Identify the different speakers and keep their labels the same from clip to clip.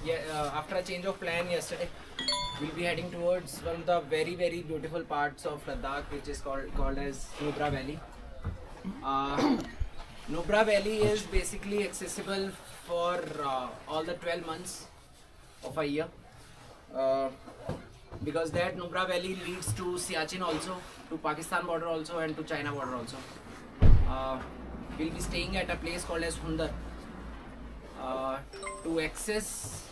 Speaker 1: After a change of plan yesterday, we'll be heading towards one of the very beautiful parts of Ladakh, which is called as Nubra Valley. Nubra Valley is basically accessible for all the 12 months of a year, because that Nubra Valley leads to Siachen also, to Pakistan border also, and to China border also. We'll be staying at a place called as Hundar. To access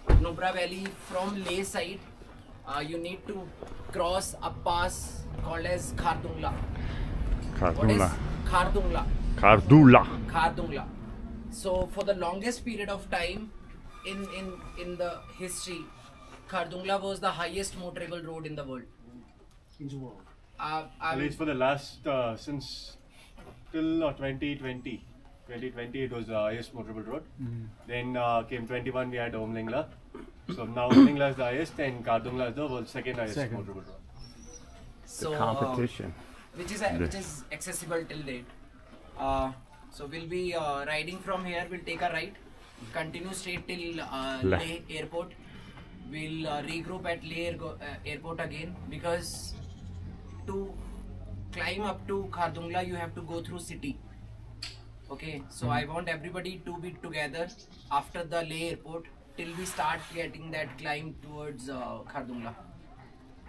Speaker 1: Nubra Valley from Leh side, you need to cross a pass called as Khardungla. What is Khardungla? Khardungla. So for the longest period of time in the history, Khardungla was the highest motorable road in the world.
Speaker 2: In the world.
Speaker 3: At least for the last since till 2020. 2020 it was the highest motorable road. Then came 21, we had Omlingla. So now Omlingla is the highest and Khardungla is the world's second highest motorable road.
Speaker 1: So
Speaker 4: Competition.
Speaker 1: which is accessible till date. So we'll be riding from here. We'll take a ride, continue straight till Leh airport. We'll regroup at Leh airport again, because to climb up to Khardungla you have to go through city. Okay, so I want everybody to be together after the Leh airport till we start getting that climb towards Khardungla.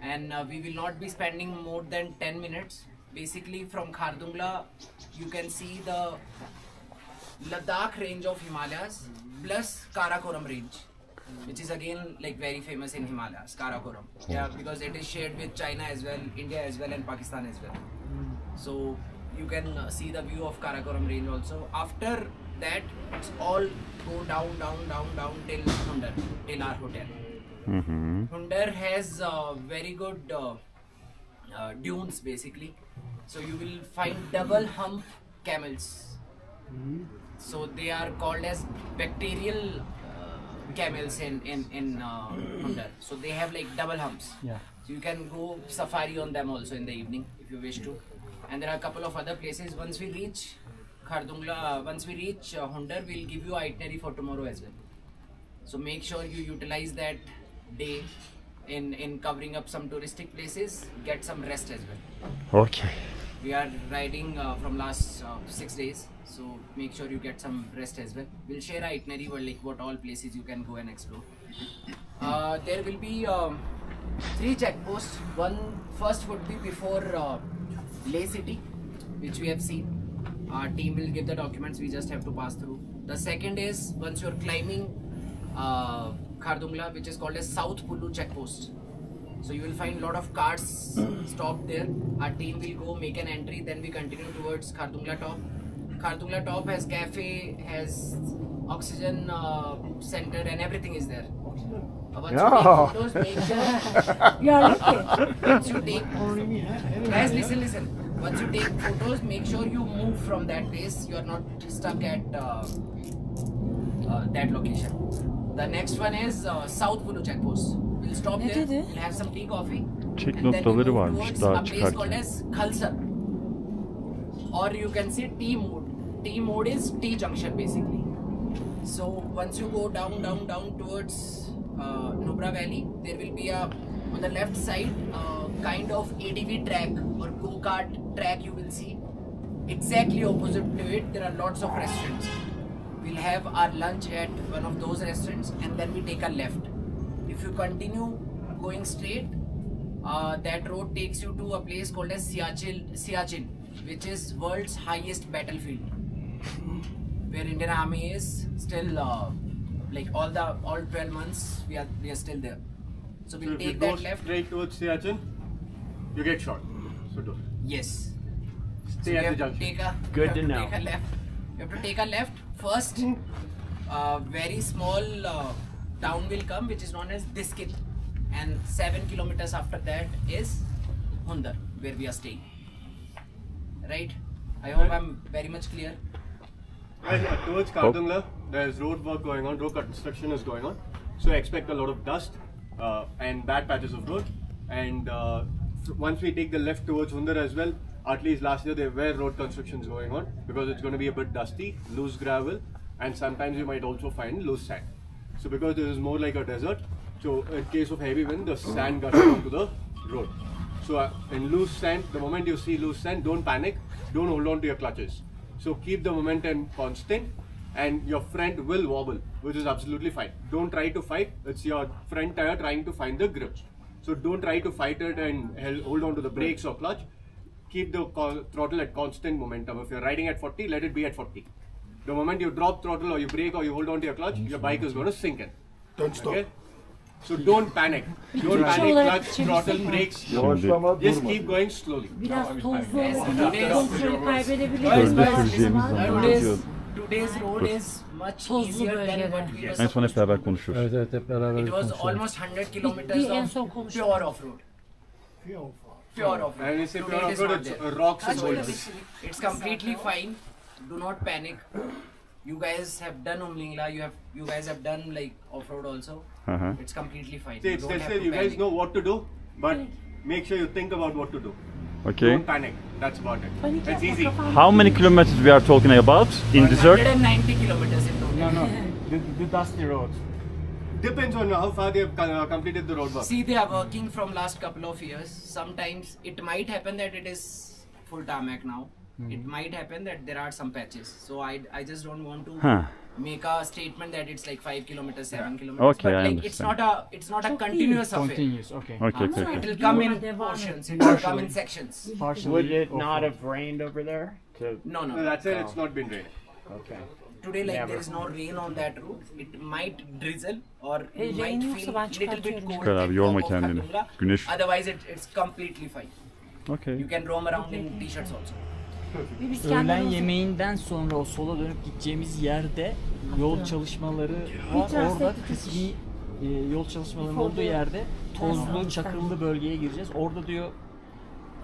Speaker 1: And we will not be spending more than 10 minutes. Basically from Khardungla you can see the Ladakh range of Himalayas plus Karakoram range, which is again like very famous in Himalayas, Karakoram. Yeah, because it is shared with China as well, India as well, and Pakistan as well. So you can see the view of Karakoram range also. After that, it's all go down till Hundar, till our hotel. Hundar has very good dunes basically. So you will find double hump camels. So they are called as bacterial camels in Hundar. So they have like double humps.
Speaker 2: Yeah.
Speaker 1: So you can go safari on them also in the evening if you wish to. And there are a couple of other places. Once we reach Khardungla, once we reach Hundar, we'll give you itinerary for tomorrow as well. So make sure you utilize that day in covering up some touristic places. Get some rest as well.
Speaker 4: Okay.
Speaker 1: We are riding from last 6 days, so make sure you get some rest as well. We'll share an itinerary for like what all places you can go and explore. There will be 3 checkposts. One first would be before Leh city, which we have seen. Our team will give the documents, we just have to pass through. The second is once you're climbing Khardungla, which is called as South Pulu checkpost. So you will find a lot of cars stopped there. Our team will go make an entry, then we continue towards Khardungla top. Khardungla top has cafe, has oxygen center, and everything is there. Once you take photos, make sure. Once you take, guys, listen. Once you take photos, make sure you move from that place. You are not stuck at that location. The next one is South Pulu checkpost. We'll stop there. We'll have some tea, coffee,
Speaker 4: Çek
Speaker 1: and then we
Speaker 4: noktaları
Speaker 1: move
Speaker 4: varmış
Speaker 1: towards
Speaker 4: daha
Speaker 1: a place called
Speaker 4: çıkarken.
Speaker 1: as Khalsar, or you can say T mode. T mode is T junction basically. So once you go down towards Nubra Valley, there will be a on the left side kind of ADV track or go-kart track you will see. Exactly opposite to it, there are lots of restaurants. We'll have our lunch at one of those restaurants and then we take a left. If you continue going straight, that road takes you to a place called as Siachen, which is world's highest battlefield, where Indian Army is still like all 12 months we are still there. So we'll take that left.
Speaker 3: Straight towards Siachen, you get shot. So don't.
Speaker 1: Yes.
Speaker 3: Stay at the junction.
Speaker 1: Take a left. You have to take a left first. Very small town will come, which is known as Diskit, and 7 kilometers after that is Hundar, where we are staying. Right? I hope I'm very much clear.
Speaker 3: Towards Khardungla, there's road work going on, road construction is going on. So expect a lot of dust and bad patches of road. And once we take the left towards Hundar as well, at least last year there were road constructions going on because it's going to be a bit dusty, loose gravel. and sometimes you might also find loose sand. So because this is more like a desert, so in case of heavy wind, the sand gushes onto the road. So in loose sand, the moment you see loose sand, don't panic, don't hold on to your clutches. So keep the momentum constant, and your front will wobble, which is absolutely fine. Don't try to fight, it's your front tire trying to find the grip. So don't try to fight it and hold on to the brakes or clutch. Keep the throttle at constant momentum. If you're riding at 40, let it be at 40. The moment you drop throttle or you brake or you hold on to your clutch, your bike is going to sink in.
Speaker 2: Don't stop.
Speaker 3: Okay? So don't panic. Don't panic, clutch, throttle, brakes. Just keep going slowly.
Speaker 4: Biraz tozlu
Speaker 1: Yes,
Speaker 4: olur.
Speaker 1: today's-
Speaker 4: Kontrolü kaybedebiliriz.
Speaker 5: Süreceğimiz zaman diyor.
Speaker 1: Today's road is much
Speaker 4: Tozlu
Speaker 1: easier than
Speaker 4: bölgede.
Speaker 1: what we were
Speaker 5: En son
Speaker 1: supposed
Speaker 5: hep
Speaker 1: to
Speaker 5: beraber
Speaker 1: do.
Speaker 5: konuşuyoruz.
Speaker 6: Evet evet hep beraber
Speaker 1: It was
Speaker 6: konuşalım.
Speaker 1: almost 100 kilometers
Speaker 4: en
Speaker 1: of
Speaker 4: son konuştuk.
Speaker 1: pure off-road. Pure off-road.
Speaker 3: And when you say
Speaker 1: Today
Speaker 3: pure
Speaker 1: it is
Speaker 3: off-road,
Speaker 1: not
Speaker 3: it's
Speaker 1: there.
Speaker 3: rocks and boulders.
Speaker 1: It's completely fine. Do not panic. You guys have done Umlingla. You guys have done like off-road also.
Speaker 5: Hı hı.
Speaker 1: It's completely fine.
Speaker 3: See,
Speaker 1: You
Speaker 3: it's
Speaker 1: don't have
Speaker 3: still,
Speaker 1: to
Speaker 3: you guys
Speaker 1: panic.
Speaker 3: know what to do, but make sure you think about what to do.
Speaker 5: Okay.
Speaker 3: Don't panic. That's about it.
Speaker 4: Panik
Speaker 3: It's
Speaker 4: yapma,
Speaker 3: easy.
Speaker 4: kafan-
Speaker 5: How many kilometers we are talking about in desert?
Speaker 1: 190 kilometers in total.
Speaker 7: No, the dusty road.
Speaker 3: Depends on how far they've completed the road work.
Speaker 1: See, they are working from last couple of years. Sometimes it might happen that it is full tarmac now. It might happen that there are some patches. So I just don't want to
Speaker 5: Huh.
Speaker 1: make a statement that it's like 5 kilometers, 7 kilometers.
Speaker 5: Okay,
Speaker 1: but
Speaker 5: I
Speaker 1: like
Speaker 5: understand.
Speaker 1: it's not a continuous affair.
Speaker 7: Continuous, okay.
Speaker 5: Okay, okay,
Speaker 1: It
Speaker 5: okay.
Speaker 1: will come in portions. It will come in sections.
Speaker 7: Would it not have rained over there?
Speaker 1: No,
Speaker 3: No,
Speaker 1: no.
Speaker 3: that's it. It's not been raining.
Speaker 7: Okay.
Speaker 1: Today, like
Speaker 7: Never.
Speaker 1: there is no rain on that route. It might drizzle or you
Speaker 4: rain
Speaker 1: might
Speaker 4: yoksa
Speaker 1: feel
Speaker 4: ben
Speaker 1: little bit
Speaker 4: çıkartıyorum.
Speaker 1: cold.
Speaker 5: Çıkar abi,
Speaker 1: at
Speaker 5: yorma
Speaker 1: top of
Speaker 5: kendini.
Speaker 1: Khatungla.
Speaker 5: Güneş.
Speaker 1: Otherwise, it's completely fine.
Speaker 5: Okay.
Speaker 1: You can roam around in t-shirts also.
Speaker 4: Biz
Speaker 7: Öğlen
Speaker 4: kendimizi-
Speaker 7: yemeğinden sonra o sola dönüp gideceğimiz yerde yol çalışmaları var.
Speaker 4: translate
Speaker 7: Orada
Speaker 4: to
Speaker 7: kısmi yol çalışmalarının olduğu yerde tozlu, çakıllı bölgeye gireceğiz. Orada diyor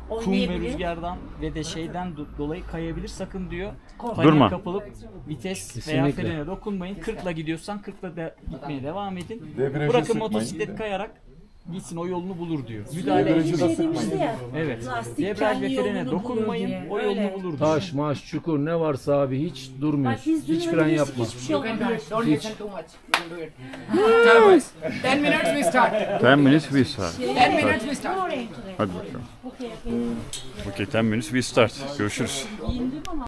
Speaker 7: kum ve
Speaker 4: Oynayabilir.
Speaker 7: rüzgardan ve de şeyden dolayı kayabilir. Sakın diyor
Speaker 5: Durma.
Speaker 7: paniğe kapılıp vites veya
Speaker 6: Kesinlikle.
Speaker 7: frene dokunmayın. 40'la gidiyorsan 40'la gitmeye devam edin.
Speaker 5: Debriyajı
Speaker 7: Bırakın
Speaker 5: sıkmayın.
Speaker 7: motosiklet kayarak gitsin, o yolunu bulur diyor. Müdahale
Speaker 4: Bir
Speaker 7: edin.
Speaker 4: şey demişti ya.
Speaker 7: Evet.
Speaker 4: Lastik
Speaker 7: Debriyaj ve
Speaker 4: kendi
Speaker 7: frene
Speaker 4: yolunu bulur
Speaker 7: dokunmayın.
Speaker 4: diye.
Speaker 7: O
Speaker 4: Öyle.
Speaker 7: yolunu bulur diyor.
Speaker 6: Taş, maş, çukur ne varsa abi hiç
Speaker 4: Bak
Speaker 6: durmuyorsun.
Speaker 4: biz
Speaker 6: Hiç fren
Speaker 4: duymadığımız
Speaker 6: yapma.
Speaker 4: hiçbir şey
Speaker 1: You can do
Speaker 4: olmuyor.
Speaker 1: it. Don't listen too much. You can do it. Chalo boys. 10 minutes we start.
Speaker 5: 10 minutes we start.
Speaker 1: 10 minutes we start.
Speaker 4: Oraya gidelim.
Speaker 5: Hadi bakalım.
Speaker 4: Okey.
Speaker 5: Okay, 10 minutes we start. Görüşürüz.
Speaker 4: Giyindim ama.